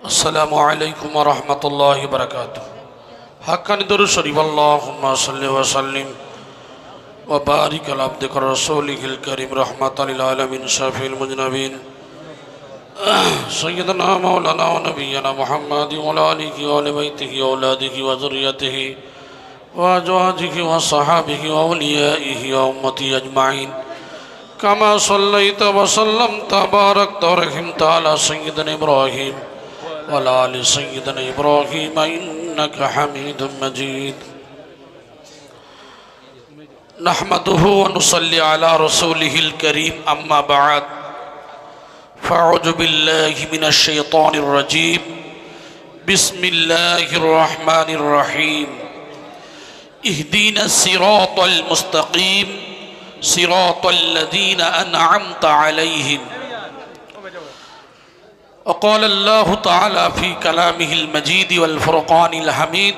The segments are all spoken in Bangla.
আসসালামু আলাইকুম ওয়া রাহমাতুল্লাহি ওয়া বারাকাতুহু। হাক্কানি দরুদ শরীফ আল্লাহুম্মা সাল্লি ওয়া সাল্লিম ওয়া বারিক আলা আবদিকা রাসূলিল কারীম রাহমাতাল লিল আলামিন শাফিউল মুজনাবিন সাইয়্যিদানা মাওলানা ওয়া নাবিয়্যিনা মুহাম্মাদিন ওয়া আলা আলিহি ওয়া আলি বাইতিহি ওয়া আওলাদিহি ওয়া যুররিয়্যাতিহি ওয়া আজওয়াজিহি ওয়া সাহাবিহি ওয়া আউলিয়াইহি ওয়া উম্মতি আজমাইন কামা সাল্লাইতা ওয়া সাল্লামতা বারাকতা ওয়া রাহিমতা আলা সাইয়্যিদিনা ইব্রাহিম وعلى آل سيدنا إبراهيم إنك حميد مجيد نحمده ونصلي على رسوله الكريم أما بعد فأعوذ بالله من الشيطان الرجيم بسم الله الرحمن الرحيم اهدنا الصراط المستقيم صراط الذين أنعمت عليهم. وقال الله تعالى في كلامه المجيد والفرقان الحميد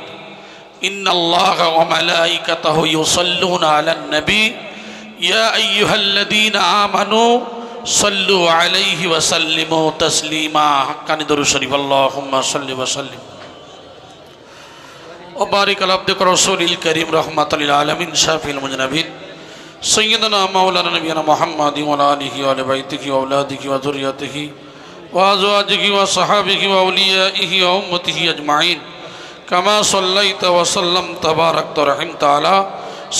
إن الله وملائكته يصلون على النبي يا أيها الذين آمنوا صلوا عليه وسلموا تسليما. حقا درود شريف اللهم صل وسلم وبارك على عبدك رسول الكريم رحمة للعالمين شافي المذنبين سيدنا مولانا نبينا محمد وعلى آله وعلى بيته وأولاده وذريته وأزواجه وصحابه وأوليائه وأمته أجمعين كما صليت وسلمت وباركت ورحمت على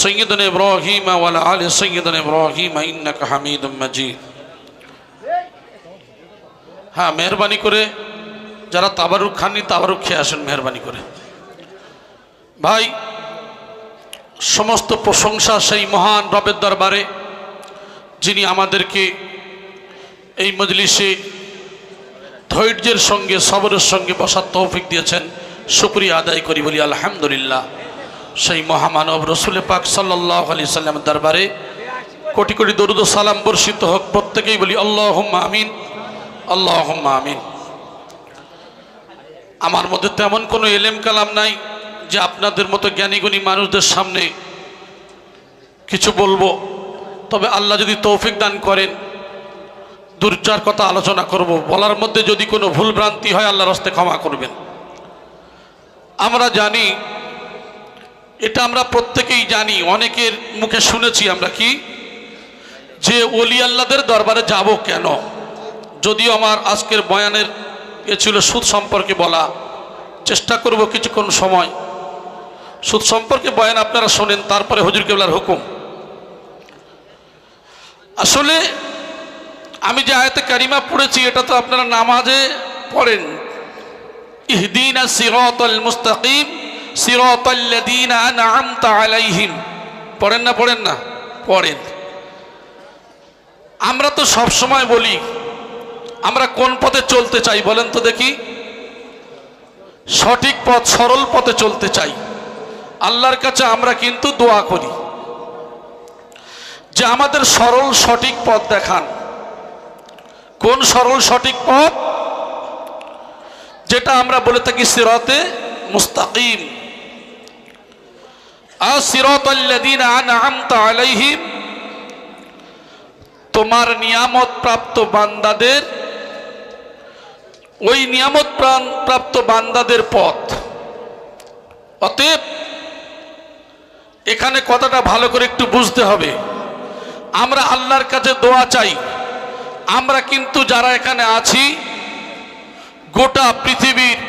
سيدنا إبراهيم وعلى آل سيدنا إبراهيم إنك حميد مجيد. হ্যাঁ, মেহরবানি করে যারা তাবারুক খাননি তাবারুক খেয়ে আসেন মেহরবানি করে। ভাই, সমস্ত প্রশংসা সেই মহান রবের দরবারে যিনি আমাদেরকে এই মজলিসে ধৈর্যের সঙ্গে সবরের সঙ্গে বসার তৌফিক দিয়েছেন। শুকরিয়া আদায় করি, বলি আলহামদুলিল্লাহ। সেই মহামানব রসুল পাক সাল্লাল্লাহু আলাইহি সাল্লামের দরবারে কোটি কোটি দরুদ ও সালাম বর্ষিত হোক। প্রত্যেকেই বলি আল্লাহুম্মা আমিন, আল্লাহুম্মা আমিন। আমার মধ্যে তেমন কোনো এলেম কালাম নাই যে আপনাদের মতো জ্ঞানীগুণী মানুষদের সামনে কিছু বলবো। তবে আল্লাহ যদি তৌফিক দান করেন দুর্চার কথা আলোচনা করব। বলার মধ্যে যদি কোনো ভুল ভ্রান্তি হয় আল্লাহর হস্তে ক্ষমা করবেন। আমরা জানি, এটা আমরা প্রত্যেকেই জানি, অনেকের মুখে শুনেছি আমরা কি যে ওলি আল্লাহদের দরবারে যাব কেন। যদিও আমার আজকের বয়ানের এ ছিল সুদ সম্পর্কে বলা, চেষ্টা করব কিছুক্ষণ সময় সুদ সম্পর্কে বয়ান আপনারা শোনেন, তারপরে হুজুর কেবলার হুকুম। আসলে আমি যে আয়াতে কারিমা পড়েছি এটা তো আপনারা নামাজে পড়েন, ইহদিনা সিরাতাল মুস্তাকিম সিরাতাল্লাযীনা আনআমতা আলাইহিম। পড়েন না? পড়েন না? পড়েন। আমরা তো সব সময় বলি আমরা কোন পথে চলতে চাই বলেন তো দেখি? সঠিক পথ, সরল পথে চলতে চাই। আল্লাহর কাছে আমরা কিন্তু দোয়া করি যে আমাদের সরল সঠিক পথ দেখান। কোন সরল সঠিক পথ? যেটা আমরা বলে থাকি সিরাতে মুস্তাকিম। সিরাতাল্লাযীনা আনআমতা আলাইহিম, তোমার নিয়ামত প্রাপ্ত বান্দাদের, ওই নিয়ামত প্রাপ্ত বান্দাদের পথ। অতএব এখানে কথাটা ভালো করে একটু বুঝতে হবে। আমরা আল্লাহর কাছে দোয়া চাই। আমরা কিন্তু যারা এখানে আছি গোটা পৃথিবীর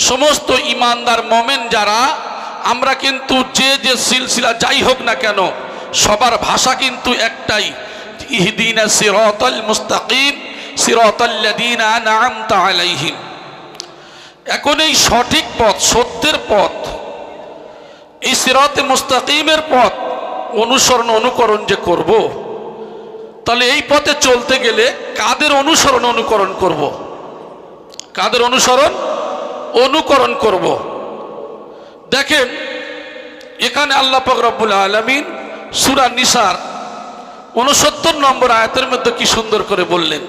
সমস্ত ইমানদার মোমেন যারা, আমরা কিন্তু যে যে সিলসিলা যাই হোক না কেন সবার ভাষা কিন্তু একটাই, ইহদিনা সিরাতাল মুস্তাকিম সিরাতাল্লাযীনা আনআমতা আলাইহিম। এখন এই সঠিক পথ, সত্যের পথ, এই সিরাতে মুস্তাকিমের পথ অনুকরণ যে করব, তাহলে এই পথে চলতে গেলে কাদের অনুকরণ করব? কাদের অনুকরণ করব? দেখেন এখানে আল্লাহ পাক রব্বুল আলামিন সূরা নিসার 69 নম্বর আয়াতের মধ্যে কি সুন্দর করে বললেন।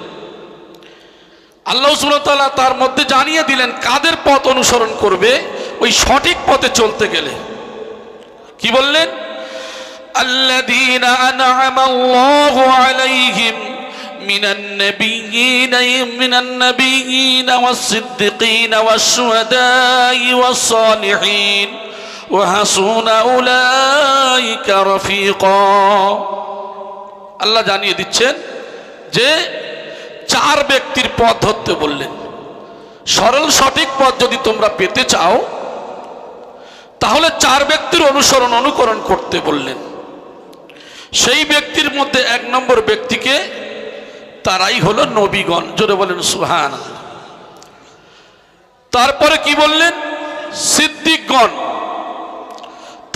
আল্লাহ সুবহানাহু ওয়া তাআলা তার মধ্যে জানিয়ে দিলেন কাদের পথ অনুসরণ করবে ওই সঠিক পথে চলতে গেলে। কি বললেন? আল্লাযীনা আনআমা আল্লাহু আলাইহিম মিনান নাবিয়্যিন ওয়াস-সিদ্দিকিন ওয়াশ-শুহাদা'i ওয়াস-সালিহিন ওয়া হাসুনা উলাইকা রাফিকা। আল্লাহ জানিয়ে দিচ্ছেন যে চার ব্যক্তির পথ ধরতে বললেন। সরল সঠিক পথ যদি তোমরা পেতে চাও তাহলে চার ব্যক্তির অনুকরণ করতে বললেন। সেই ব্যক্তির মধ্যে এক নম্বর ব্যক্তিকে, তারাই হলো নবীগণ। জোরে বলেন সুবহানাল্লাহ। তারপরে কি বললেন? সিদ্দিকগণ।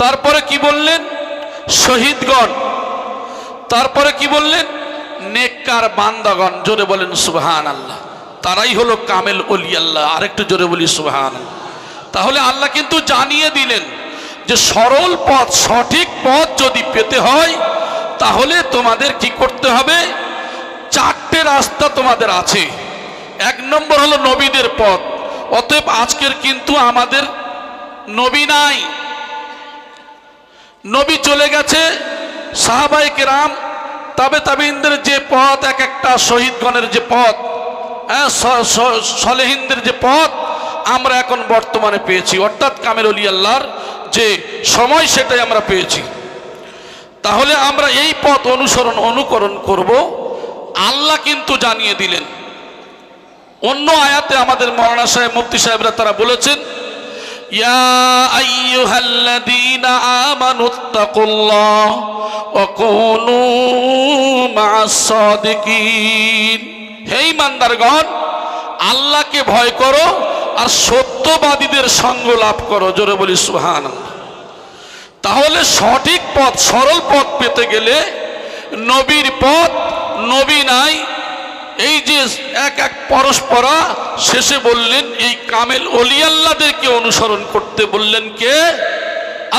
তারপরে কি বললেন? শহীদগণ। তারপরে কি বললেন? নেককার বান্দাগণ। জোরে বলেন সুবহানাল্লাহ। তারাই হলো কামেল ওলি আল্লাহ। আরেকটু জোরে বলি সুবহানাল্লাহ। তাহলে আল্লাহ কিন্তু জানিয়ে দিলেন যে সরল পথ, সঠিক পথ যদি পেতে হয় তাহলে তোমাদের কি করতে হবে? চারটে রাস্তা তোমাদের আছে। এক নম্বর হলো নবীদের পথ। অতএব আজকের কিন্তু আমাদের নবী নাই, নবী চলে গেছে। সাহাবায়ে কেরাম, তাবেঈনদের যে পথ, এক একটা শহীদগণের যে পথ, সলেহিনদের যে পথ আমরা এখন বর্তমানে পেয়েছি, অর্থাৎ কামেল ওলি আল্লাহর যে সময় সেটাই আমরা পেয়েছি। তাহলে আমরা এই পথ অনুকরণ করব। আল্লাহ কিন্তু জানিয়ে দিলেন। অন্য আয়াতে আমাদের মাওলানা সাহেব, মুফতি সাহেবরা তারা বলেছেন, ইয়া আইয়ুহাল্লাযীনা আমানুত্তাকুল্লাহ ওয়া কুনু মা'আস সাদিকিন। হে ঈমানদারগণ, আল্লাহকে ভয় করো আর সত্যবাদীদের সঙ্গ লাভ করো। জোরে বলি সুবহানাল্লাহ। তাহলে সঠিক পথ, সরল পথ পেতে গেলে নবীর পথ, নবী নাই, এই যে এক এক পরস্পরা, শেষে বললেন এই কামেল ওলি আল্লাহদেরকে অনুসরণ করতে বললেন কে?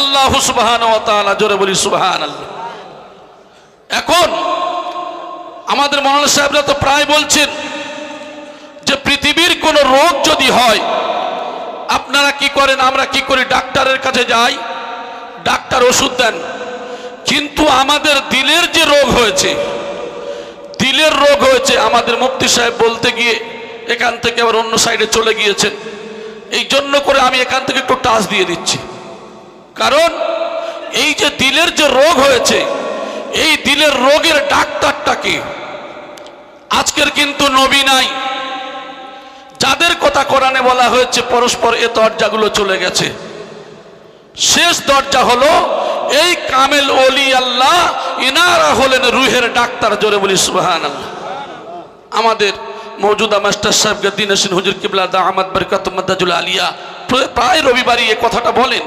আল্লাহ সুবহানাহু ওয়া তাআলা। জোরে বলি সুবহানাল্লাহ। এখন আমাদের মাওলানা সাহেবরা তো প্রায় বলছেন যে পৃথিবীর কোন রোগ যদি হয়, আপনারা কি করেন? আমরা কি করি? ডাক্তারের কাছে যাই, ডাক্তার ওষুধ দেন। কিন্তু আমাদের দিলের যে রোগ হয়েছে, দিলের রোগ হয়েছে, আমাদের মুফতি সাহেব বলতে গিয়ে এখান থেকে আবার অন্য সাইডে চলে গিয়েছেন। এই জন্য করে আমি এখান থেকে একটু টাচ দিয়ে দিচ্ছি। কারণ এই যে দিলের যে রোগ হয়েছে, এই দিলের রোগের ডাক্তারটা কি? আজকের কিন্তু নবী নাই। যাদের কথা কোরআনে বলা হয়েছে পরস্পর, এ দরজাগুলো চলে গেছে। শেষ দরজা হলো এই কামেল ওলি আল্লাহ, ইনারা হলেন রুহের ডাক্তার। জোরে বলি সুবহানাল্লাহ। আমাদের মওজুদা মাস্টার সাহেব গদ্দী নসীন হুজুর কিবলা দামাত বরকাতুম মাদাজুল আলিয়া প্রায় রবিবারই এই কথাটা বলেন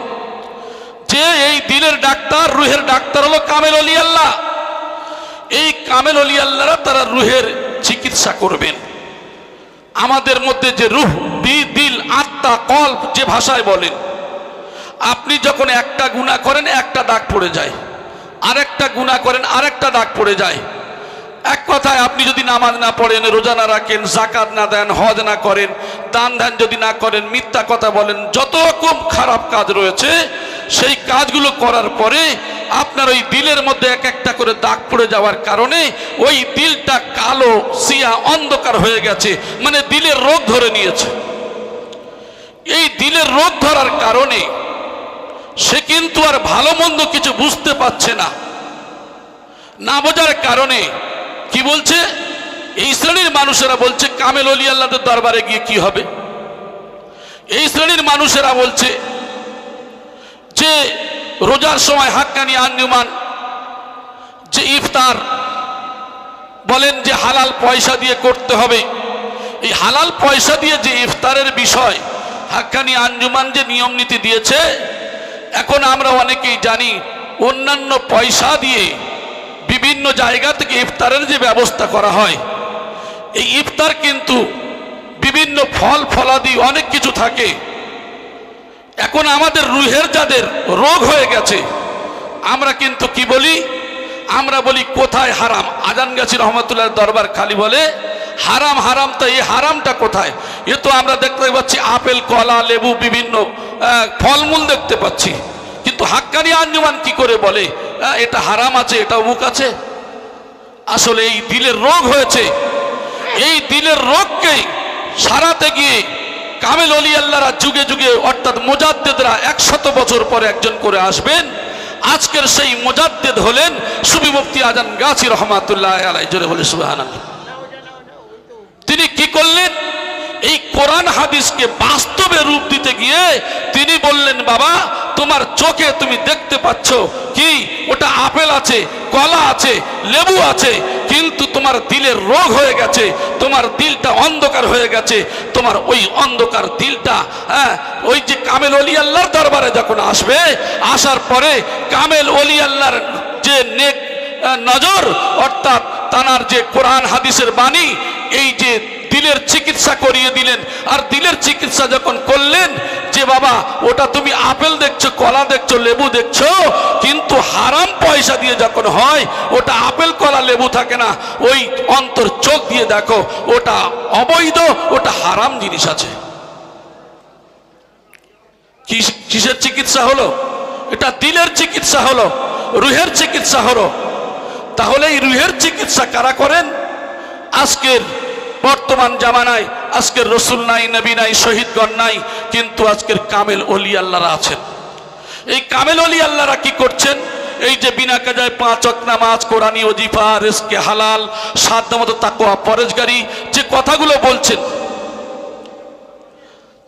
যে এই দিলের ডাক্তার, রুহের ডাক্তার হলো কামেল ওলি আল্লাহ। এই কামেল ওলি আল্লাহরা তারা রুহের চিকিৎসা করবেন। আমাদের মধ্যে যে রুহ, দিল, আত্মা, কল্ব যে ভাষায় বলেন, আপনি যখন একটা গুনাহ করেন একটা দাগ পড়ে যায়, আরেকটা গুনাহ করেন আরেকটা দাগ পড়ে যায়। এক কথায় আপনি যদি নামাজ না পড়েন, রোজা না রাখেন, যাকাত না দেন, হজ না করেন, দান ধ্যান যদি না করেন, মিথ্যা কথা বলেন, যত রকম খারাপ কাজ রয়েছে সেই কাজগুলো করার পরে আপনার ওই দিলের মধ্যে এক একটা করে দাগ পড়ে যাওয়ার কারণে ওই দিলটা কালো, সিয়া, অন্ধকার হয়ে গেছে, মানে দিলের রোগ ধরে নিয়েছে। এই দিলের রোগ ধরার কারণে সে কিন্তু আর ভালো মন্দ কিছু বুঝতে পারছে না। না বোঝার কারণে কি বলছে? এই শ্রেণীর মানুষেরা বলছে কামেল ওলি আল্লাহদের দরবারে গিয়ে কি হবে? এই শ্রেণীর মানুষেরা বলছে যে রোজার সময় হাক্কানি আঞ্জুমান যে ইফতার বলেন যে হালাল পয়সা দিয়ে করতে হবে, এই হালাল পয়সা দিয়ে যে ইফতারের বিষয় হাক্কানি আঞ্জুমান যে নিয়ম নীতি দিয়েছে, এখন আমরা অনেকেই জানি অন্যান্য পয়সা দিয়ে বিভিন্ন জায়গা থেকে ইফতারের যে ব্যবস্থা করা হয়, এই ইফতার কিন্তু বিভিন্ন ফল ফলাদি অনেক কিছু থাকে। এখন আমাদের রুহের যাদের রোগ হয়ে গেছে, আমরা কিন্তু কি বলি? আমরা বলি কোথায় হারাম? আজান গাছি রহমতুল্লাহ দরবার খালি বলে হারাম হারাম। তো এই হারামটা কোথায়? এ তো আমরা দেখতে পাচ্ছি আপেল, কলা, লেবু, বিভিন্ন ফলমূল দেখতে পাচ্ছি, কিন্তু হাক্কানি আঞ্জুমান কি করে বলে এটা হারাম আছে, এটা অমুক আছে? আসলে এই দিলের রোগ হয়েছে। এই দিলের রোগকে সারাতে গিয়ে কামেল ওলি আল্লাহরা যুগে যুগে অর্থাৎ মুজাদ্দিদরা 100 বছর পরে একজন করে আসবেন। আজকের সেই মুজাদ্দিদ হলেন সুফি মুফতি আজান গাছি রহমাতুল্লাহ আলাইহি, জোরে বলে সুবহানাল্লাহ। তিনি কি করলেন? এই কোরআন হাদিসকে বাস্তবে রূপ দিতে গিয়ে তিনি বললেন, বাবা তোমার চোখে তুমি দেখতে পাচ্ছ কি ওটা আপেল আছে, কলা আছে, লেবু আছে, কিন্তু তোমার দিলের রোগ হয়ে গেছে, তোমার দিলটা অন্ধকার হয়ে গেছে। তোমার ওই অন্ধকার দিলটা ওই যে কামেল ওলি আল্লাহর দরবারে যখন আসবে, আসার পরে কামেল ওলি আল্লাহর যে নেক নজর অর্থাৎ তানার যে কোরআন হাদিসের বাণী, এই যে দিলের চিকিৎসা করিয়ে দিলেন। আর দিলের চিকিৎসা যখন করলেন যে বাবা ওটা তুমি আপেল দেখছো, কলা দেখছো, লেবু দেখছো, কিন্তু হারাম পয়সা দিয়ে যখন হয় ওটা আপেল কলা লেবু থাকে না, ওই অন্তর চোখ দিয়ে দেখো ওটা অবৈধ, ওটা হারাম জিনিস আছে। কিসের চিকিৎসা হলো? এটা দিলের চিকিৎসা হলো, রুহের চিকিৎসা হলো। তাহলে এই রুহের চিকিৎসা কারা করেন? আজকের বর্তমান জামানায় আজকের রসুল নাই, নবী নাই, শহীদগণ নাই, কিন্তু আজকের কামেল ওলি আল্লাহরা আছেন। এই কামেল ওলি আল্লাহরা কি করছেন? এই যে বিনা কাজায় 5 ওয়াক্ত নামাজ, কোরআনি ওজিফা, রিজকে হালাল, সাধ্যমতো তাকওয়া, পরেশগারি যে কথাগুলো বলছেন,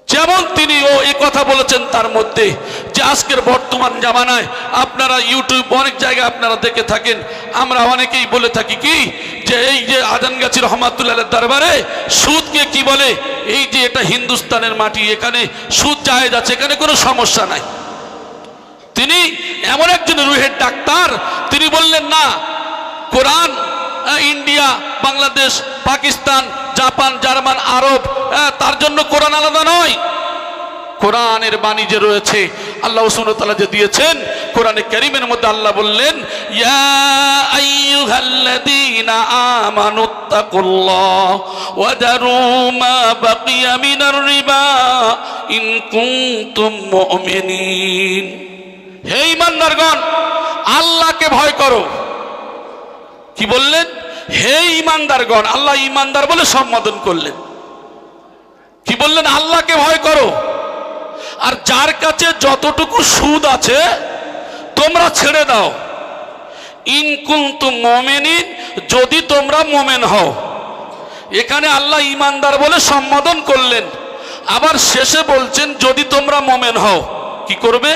যেমন তিনি এই কথা বলেছেন তার মধ্যে যে আজকের বর্তমান জামানায় আপনারা ইউটিউব অনেক জায়গায় আপনারা দেখে থাকেন, আমরা অনেকেই বলে থাকি কি যে এই যে আজান গাছি রহমাতুল্লাহ দরবারে সুদকে কি বলে, এই যে এটা হিন্দুস্তানের মাটি, এখানে সুদ জায়েজ আছে, এখানে কোনো সমস্যা নাই। তিনি এমন একজন রুহের ডাক্তার, তিনি বললেন না, কোরআন India, Bangladesh, Pakistan, Japan, German, আরব তার জন্য কোরআন আলাদা নয়। কোরআনের বাণী যে রয়েছে আল্লাহ সুবহানাহু ওয়া তাআলা যে দিয়েছেন, কোরআনে কারীমের মধ্যে আল্লাহ বললেন, ইয়া আইয়ুহাল্লাযীনা আমানুত্তাকুল্লাহ ওয়া দারু মা বাকিয়া মিনার রিবা ইন কুনতুম মুমিনিন। হে ঈমানদারগণ, আল্লাহকে ভয় করো। কি বললেন? হে ঈমানদারগণ। আল্লাহ ঈমানদার বলে সম্বোধন করলেন। কি বললেন? আল্লাহকে ভয় করো, আর যার কাছে যতটুকু সুদ আছে তোমরা ছেড়ে দাও। ইন কুনতুম মুমিনিন, যদি তোমরা মুমিন হও। এখানে আল্লাহ ঈমানদার বলে সম্বোধন করলেন, আবার শেষে বলছেন যদি তোমরা মুমিন হও কি করবে?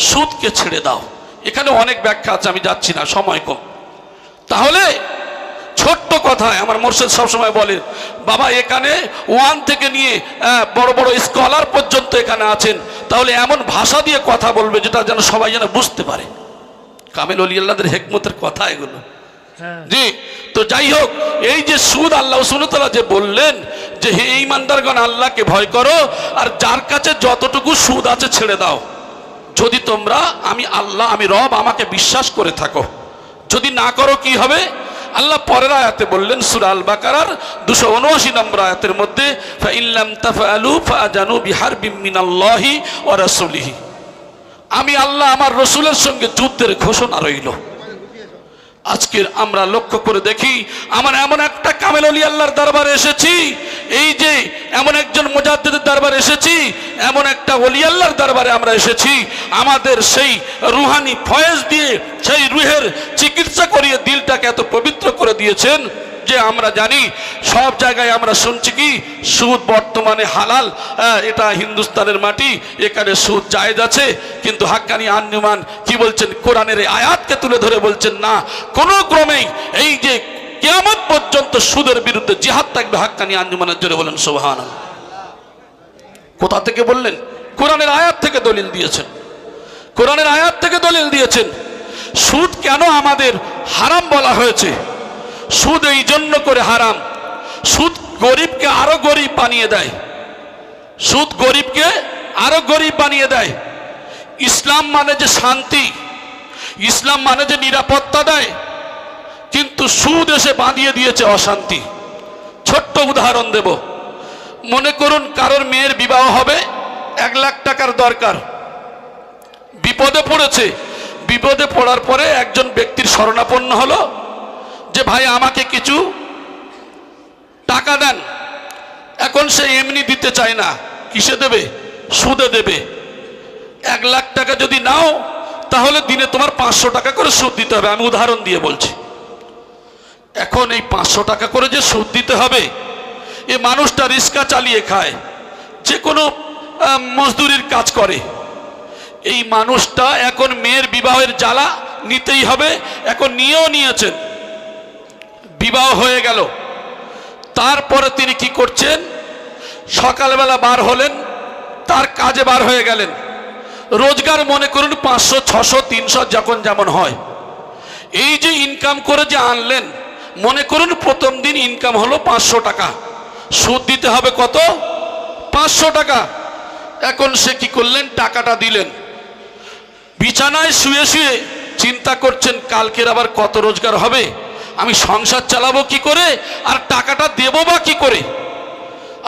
সুদকে ছেড়ে দাও। এখানে অনেক ব্যাখ্যা আছে, আমি যাচ্ছি না, সময় কম। তাহলে ছোট্ট কথায় আমার মোর্শেদ সবসময় বলেন, বাবা এখানে 1 থেকে নিয়ে বড় বড় স্কলার পর্যন্ত এখানে আছেন, তাহলে এমন ভাষা দিয়ে কথা বলবে যেটা যেন সবাই যেন বুঝতে পারে। কামেল ওলি আল্লাহদের হিকমতের কথা এগুলো। জি, তো যাই হোক, এই যে সুদ আল্লাহ সুবহানাহু ওয়া তাআলা যে বললেন যে হে ঈমানদারগণ আল্লাহকে ভয় করো, আর যার কাছে যতটুকু সুদ আছে ছেড়ে দাও, যদি তোমরা আমি আল্লাহ, আমি রব, আমাকে বিশ্বাস করে থাকো। যদি না করো কি হবে? আল্লাহ পরের আয়াতে বললেন, সূরা আল বাকারার 279 নম্বর আয়াতের মধ্যে, ফা ইল্লাম তাফআলু ফাআযানু বিহারবিম মিনাল্লাহি ওয়া রাসূলিহি। আমি আল্লাহ আমার রসুলের সঙ্গে যুদ্ধের ঘোষণা রইল। আজকের আমরা লক্ষ্য করে দেখি, আমরা এমন একটা কামেল ওলি আল্লাহর দরবারে এসেছি, এই যে এমন একজন মুজাদ্দিদের দরবারে এসেছি, এমন একটা ওলি আল্লাহর দরবারে আমরা এসেছি, আমাদের সেই রুহানি ফয়েজ দিয়ে সেই রুহের চিকিৎসা করিয়ে দিলটাকে এত পবিত্র করে দিয়েছেন যে আমরা জানি সব জায়গায় আমরা শুনছি কি সুদ বর্তমানে হালাল, এটা হিন্দুস্তানের মাটি, এখানে সুদ জায়েজ আছে। কিন্তু হাক্কানি আঞ্জুমান কি বলছেন? কোরআনের এই আয়াতকে তুলে ধরে বলছেন না, কোনো ক্রমেই এই যে কিয়ামত পর্যন্ত সুদের বিরুদ্ধে জিহাদ থাকবে। হাক্কানি আঞ্জুমানের জোরে বলেন সুবহানাল্লাহ। কোথা থেকে বললেন? কোরআনের আয়াত থেকে দলিল দিয়েছেন, কোরআনের আয়াত থেকে দলিল দিয়েছেন। সুদ কেন আমাদের হারাম বলা হয়েছে? সুদ এই জন্য করে হারাম, সুদ গরিবকে আরো গরিব বানিয়ে দেয়, সুদ গরিবকে আরো গরিব বানিয়ে দেয়। ইসলাম মানে যে শান্তি, ইসলাম মানে যে নিরাপত্তা দেয়, কিন্তু সুদ এসে বাঁধিয়ে দিয়েছে অশান্তি। ছোট্ট উদাহরণ দেব। মনে করুন কারোর মেয়ের বিবাহ হবে, 1 লাখ টাকার দরকার, বিপদে পড়েছে। বিপদে পড়ার পরে একজন ব্যক্তির শরণাপন্ন হলো যে ভাই আমাকে কিছু টাকা দেন, এখন সে এমনি দিতে চায় না, কিসে দেবে? সুদে দেবে। 1 লাখ টাকা যদি নাও তাহলে দিনে তোমার 500 টাকা করে সুদ দিতে হবে। আমি উদাহরণ দিয়ে বলছি। এখন এই 500 টাকা করে যে সুদ দিতে হবে, এ মানুষটা রিক্সা চালিয়ে খায়, যে কোনো মজদুরির কাজ করে। এই মানুষটা এখন মেয়ের বিবাহের জ্বালা নিতেই হবে, এখন নিয়েও নিয়েছেন, বিবাহ হয়ে গেল। তারপরে তিনি কি করছেন? সকালবেলা বার হলেন, তার কাজে বার হয়ে গেলেন। রোজগার মনে করুন 500, 600, 300 যখন যেমন হয়। এই যে ইনকাম করে যে আনলেন, মনে করুন প্রথম দিন ইনকাম হলো 500 টাকা, সুদ দিতে হবে কত? 500 টাকা। এখন সে কি করলেন? টাকাটা দিলেন। বিছানায় শুয়ে শুয়ে চিন্তা করছেন কালকের আবার কত রোজগার হবে, আমি সংসার চালাবো কি করে, আর টাকাটা দেবো বা কি করে?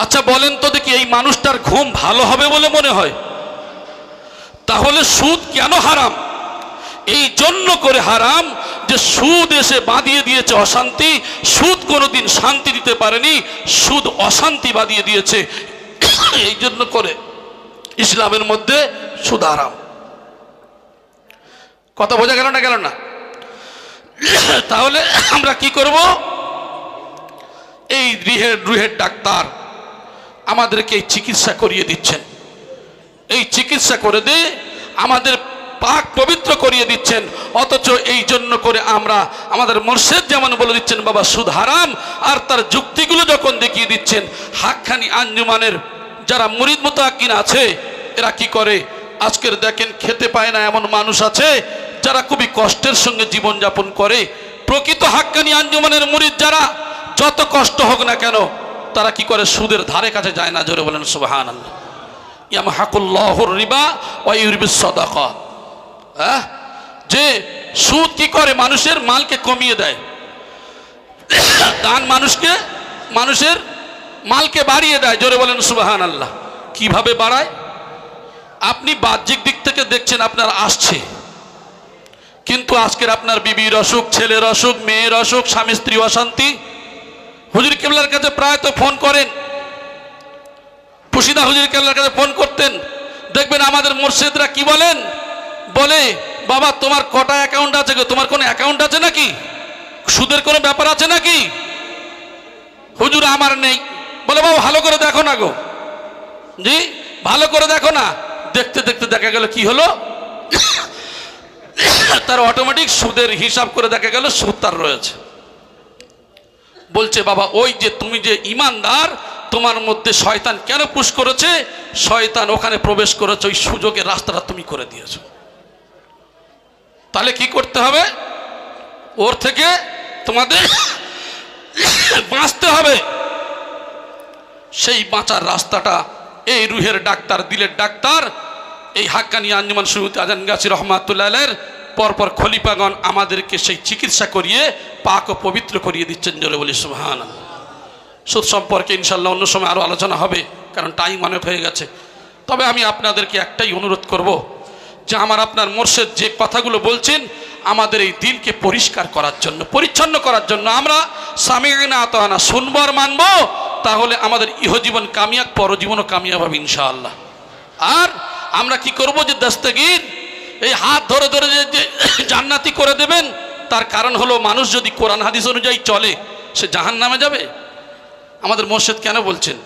আচ্ছা বলেন তো দেখি, এই মানুষটার ঘুম ভালো হবে বলে মনে হয়? তাহলে সুদ কেন হারাম? এই জন্য করে হারাম যে সুদ এসে বাঁধিয়ে দিয়েছে অশান্তি। সুদ কোনোদিন শান্তি দিতে পারেনি, সুদ অশান্তি বাঁধিয়ে দিয়েছে। এই জন্য করে ইসলামের মধ্যে সুদ হারাম। কথা বোঝা গেল না? গেল না? তাহলে আমরা কি করব? এই রুহের ডাক্তার আমাদেরকে এই চিকিৎসা করিয়ে দিচ্ছেন। এই চিকিৎসা করে দিয়ে আমাদের পাক পবিত্র করিয়ে দিচ্ছেন। অথচ এই জন্য করে আমরা, আমাদের মুর্শিদ যেমন বলে দিচ্ছেন বাবা সুদ হারাম, আর তার যুক্তিগুলো যখন দেখিয়ে দিচ্ছেন, হাক্কানি আঞ্জুমানের যারা মুরিদ মুতাকিন আছে, এরা কি করে? আজকের দেখেন খেতে পায় না এমন মানুষ আছে যারা খুবই কষ্টের সঙ্গে জীবনযাপন করে। প্রকৃত হাক্কানি আঞ্জুমানের মুরিদ যারা, যত কষ্ট হোক না কেন, তারা কি করে? সুদের ধারে কাছে যায় না। জোরে বলেন সুবহানাল্লাহ। ইয়ামহাকুল্লাহুর রিবা ওয়া ইউরবিস সাদাকা। যে সুদ কি করে? মানুষের মালকে কমিয়ে দেয়। দান মানুষের মালকে বাড়িয়ে দেয়। জোরে বলেন সুবহানাল্লাহ। কিভাবে বাড়ায়? আপনি বাহ্যিক দিক থেকে দেখছেন আপনার আসছে, কিন্তু আজকের আপনার বিবির অসুখ, ছেলের অসুখ, মেয়ের অসুখ, স্বামী স্ত্রী অশান্তি। হুজুর কেবলার কাছে প্রায় তো ফোন করেন, পুশিদা হুজুর কেবলার কাছে ফোন করতেন, দেখবেন আমাদের মুর্শিদরা কি বলেন? বলে বাবা তোমার কটা অ্যাকাউন্ট আছে গো? তোমার কোনো অ্যাকাউন্ট আছে নাকি? সুদের কোনো ব্যাপার আছে নাকি? হুজুর আমার নেই। বলে বাবা ভালো করে দেখো না গো। জি ভালো করে দেখো না। দেখতে দেখতে দেখা গেল কি হলো, তার অটোমেটিক সুদের হিসাব করে দেখা গেল সুদ তার রয়েছে। বলছে বাবা ওই যে তুমি যে ইমানদার, তোমার মধ্যে শয়তান কেন পুশ করেছে? শয়তান ওখানে প্রবেশ করেছে, ওই সুযোগের রাস্তাটা তুমি করে দিয়েছো। তাহলে কি করতে হবে? ওর থেকে তোমাদের বাঁচতে হবে। সেই বাঁচার রাস্তাটা এই রুহের ডাক্তার, দিলের ডাক্তার, এই হাক্কানি আঞ্জুমান সমিতি আজান গাছি রহমাতুল্লাহ আলাইহির পরপর খলিফাগণ আমাদেরকে সেই চিকিৎসা করিয়ে পাক ও পবিত্র করিয়ে দিচ্ছেন। জোরে বলি সুবহানাল্লাহ। সুদ সম্পর্কে ইনশাল্লাহ অন্য সময় আরও আলোচনা হবে, কারণ টাইম অনেক হয়ে গেছে। তবে আমি আপনাদেরকে একটাই অনুরোধ করব, যে আমার আপনার মুর্শিদ যে কথাগুলো বলছেন, আমাদের এই দিলকে পরিষ্কার করার জন্য, পরিচ্ছন্ন করার জন্য। আমরা সামি'না আতা'না, শুনবো আর মানবো, তাহলে আমাদের ইহজীবন কামিয়াব, পরজীবনও কামিয়াব হবে ইনশাআল্লাহ। আর আমরা কি করব? যে দস্তগীর এই হাত ধরে ধরে যে জান্নাতি করে দেবেন, তার কারণ হলো মানুষ যদি কোরআন হাদিস অনুযায়ী চলে, সে জাহান্নামে যাবে। আমাদের মুর্শিদ কেন বলছেন?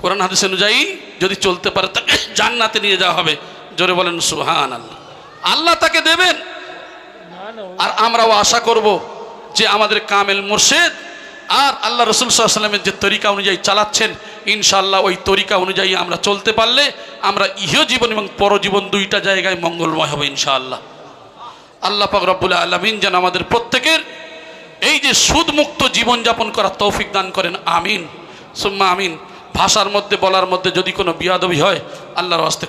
কোরআন হাদিস অনুযায়ী যদি চলতে পারে তাকে জান্নাতে নিয়ে যাওয়া হবে। জোরে বলেন সুবহানাল্লাহ। আল্লাহ তাকে দেবেন। আর আমরাও আশা করব যে আমাদের কামেল মুর্শিদ আর আল্লাহ রাসূল সাল্লাল্লাহু আলাইহি ওয়াসাল্লামের যে তরিকা অনুযায়ী চালাচ্ছেন, ইনশাআল্লাহ ওই তরিকা অনুযায়ী আমরা চলতে পারলে আমরা ইহজীবন এবং পরজীবন দুইটা জায়গায় মঙ্গলময় হবে ইনশাআল্লাহ। আল্লাহ পাক রব্বুল আলামিন যেন আমাদের প্রত্যেকের এই যে সুদমুক্ত জীবনযাপন করার তৌফিক দান করেন। আমিন সুম্মা আমিন। ভাষার মধ্যে বলার মধ্যে যদি কোনো বিয়াদবি হয়, আল্লাহর ওয়াস্তে